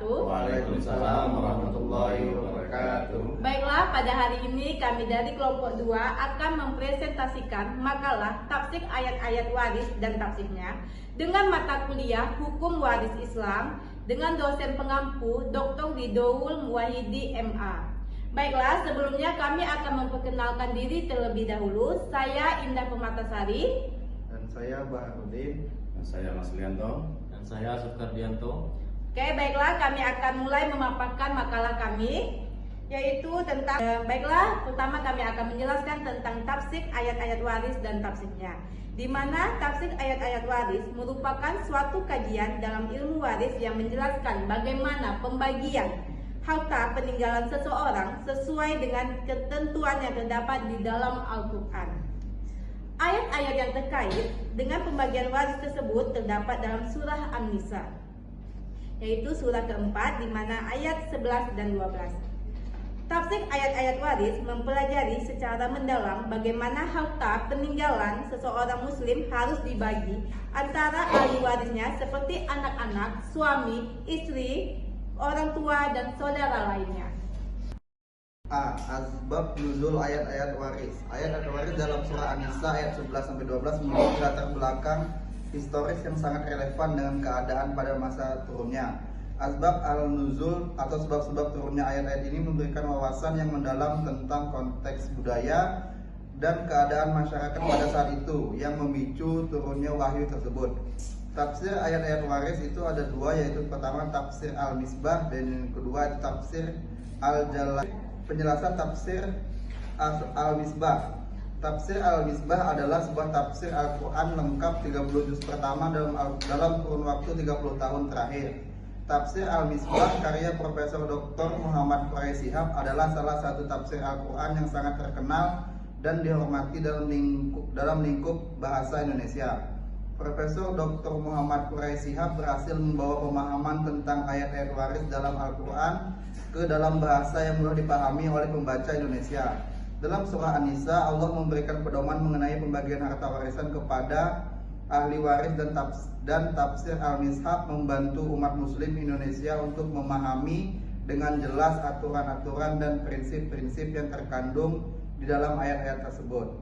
wabarakatuh. Waalaikumsalam warahmatullahi wabarakatuh. Baiklah, pada hari ini kami dari kelompok 2 akan mempresentasikan makalah tafsir ayat-ayat waris dan tafsirnya dengan mata kuliah Hukum Waris Islam dengan dosen pengampu Dr. Ridhoul Muwahhidi MA. Baiklah, sebelumnya kami akan memperkenalkan diri terlebih dahulu. Saya Indah Permatasari. Dan saya Baharudin. Dan saya Mas Lianto. Dan saya Sukardianto. Oke, baiklah, kami akan mulai memaparkan makalah kami, yaitu tentang baiklah, pertama kami akan menjelaskan tentang tafsir ayat-ayat waris dan tafsirnya, di mana tafsir ayat-ayat waris merupakan suatu kajian dalam ilmu waris yang menjelaskan bagaimana pembagian harta peninggalan seseorang sesuai dengan ketentuan yang terdapat di dalam Al-Quran. Ayat-ayat yang terkait dengan pembagian waris tersebut terdapat dalam surah An-Nisa, yaitu surah keempat, di mana ayat 11 dan 12. Tafsir ayat-ayat waris mempelajari secara mendalam bagaimana harta peninggalan seseorang muslim harus dibagi antara ahli warisnya seperti anak-anak, suami, istri, orang tua, dan saudara lainnya. A. Asbab nuzul ayat-ayat waris. Ayat-ayat waris dalam surah An-Nisa ayat 11-12 memiliki latar belakang historis yang sangat relevan dengan keadaan pada masa turunnya. Asbab al-nuzul atau sebab-sebab turunnya ayat-ayat ini memberikan wawasan yang mendalam tentang konteks budaya dan keadaan masyarakat pada saat itu yang memicu turunnya wahyu tersebut. Tafsir ayat-ayat waris itu ada dua, yaitu pertama tafsir al-misbah dan yang kedua tafsir al-jalal. Penjelasan tafsir al-misbah. Tafsir al-misbah adalah sebuah tafsir Al-Quran lengkap 30 juz pertama dalam kurun waktu 30 tahun terakhir. Tafsir al-misbah karya Profesor Dr. Muhammad Quraish Shihab adalah salah satu tafsir Al-Quran yang sangat terkenal dan dihormati dalam lingkup bahasa Indonesia. Profesor Dr. Muhammad Quraish Shihab berhasil membawa pemahaman tentang ayat-ayat waris dalam Al-Quran ke dalam bahasa yang mudah dipahami oleh pembaca Indonesia. Dalam surah An-Nisa, Allah memberikan pedoman mengenai pembagian harta warisan kepada ahli waris dan tafsir al-mishab membantu umat muslim Indonesia untuk memahami dengan jelas aturan-aturan dan prinsip-prinsip yang terkandung di dalam ayat-ayat tersebut.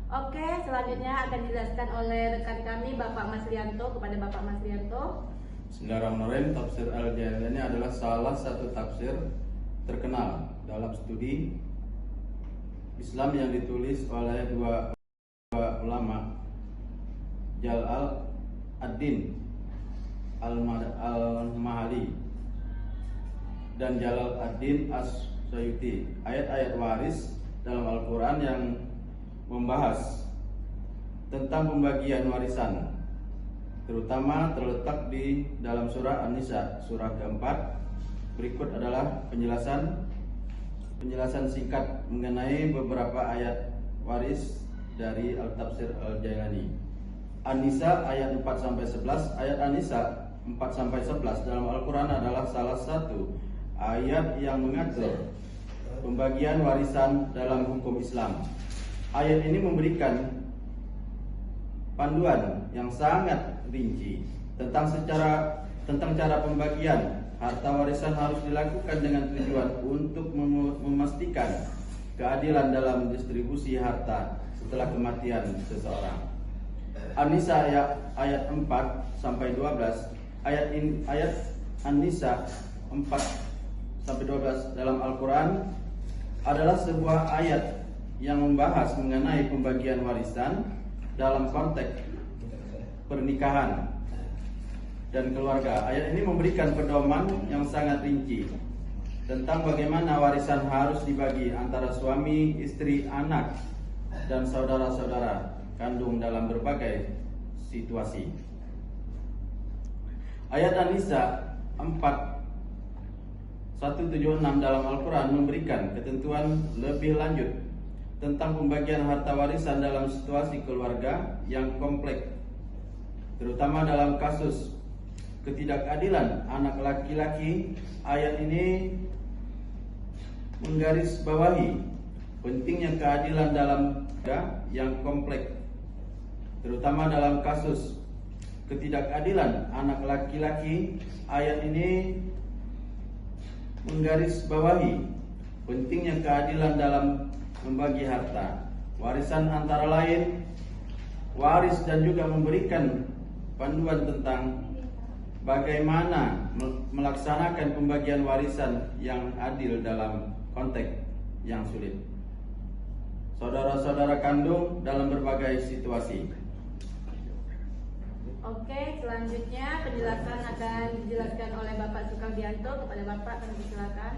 Oke, selanjutnya akan dijelaskan oleh rekan kami Bapak Mas Lianto. Kepada Bapak Mas Lianto. Bismillahirrahmanirrahim. Tafsir al-Jalalain ini adalah salah satu tafsir terkenal dalam studi Islam yang ditulis oleh dua ulama, Jalal ad-Din al-Mahali dan Jalal ad-Din as-Suyuti. Ayat-ayat waris dalam Al-Quran yang membahas tentang pembagian warisan terutama terletak di dalam surah An-Nisa, surah keempat. Berikut adalah penjelasan singkat mengenai beberapa ayat waris dari Al-Tafsir Al-Jailani. An-Nisa ayat 4-11. Ayat An-Nisa 4-11 dalam Al-Quran adalah salah satu ayat yang mengatur pembagian warisan dalam hukum Islam. Ayat ini memberikan panduan yang sangat rinci tentang cara pembagian harta warisan harus dilakukan dengan tujuan untuk memastikan keadilan dalam distribusi harta setelah kematian seseorang. An-Nisa ayat 4-12. Ayat An-Nisa 4-12 dalam Al-Quran adalah sebuah ayat yang membahas mengenai pembagian warisan dalam konteks pernikahan dan keluarga. Ayat ini memberikan pedoman yang sangat rinci tentang bagaimana warisan harus dibagi antara suami, istri, anak, dan saudara-saudara kandung dalam berbagai situasi. Ayat An-Nisa 4-176 dalam Al-Quran memberikan ketentuan lebih lanjut tentang pembagian harta warisan dalam situasi keluarga yang kompleks, terutama dalam kasus ketidakadilan anak laki-laki. Ayat ini menggarisbawahi pentingnya keadilan dalam keluarga yang kompleks, terutama dalam kasus ketidakadilan anak laki-laki, ayat ini menggarisbawahi pentingnya keadilan dalam membagi harta warisan, antara lain waris, dan juga memberikan panduan tentang bagaimana melaksanakan pembagian warisan yang adil dalam konteks yang sulit. Saudara-saudara kandung dalam berbagai situasi. Oke, selanjutnya penjelasan akan dijelaskan oleh Bapak Sukardianto. Kepada Bapak kami silakan.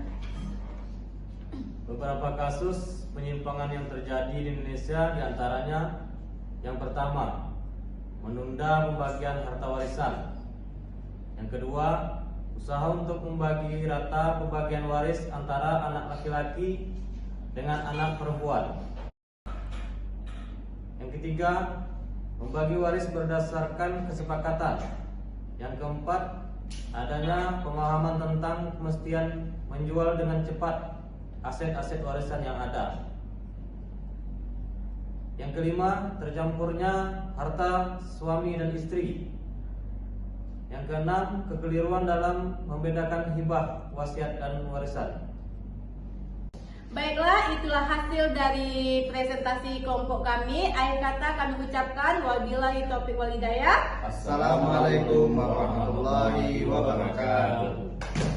Beberapa kasus penyimpangan yang terjadi di Indonesia, diantaranya yang pertama, menunda pembagian harta warisan. Yang kedua, usaha untuk membagi rata pembagian waris antara anak laki-laki dengan anak perempuan. Yang ketiga, membagi waris berdasarkan kesepakatan. Yang keempat, adanya pemahaman tentang kemestian menjual dengan cepat aset-aset warisan yang ada. Yang kelima, tercampurnya harta suami dan istri. Yang keenam, kekeliruan dalam membedakan hibah, wasiat, dan warisan. Baiklah, itulah hasil dari presentasi kelompok kami. Akhir kata kami ucapkan wabillahi taufiq wal hidayah. Assalamualaikum warahmatullahi wabarakatuh.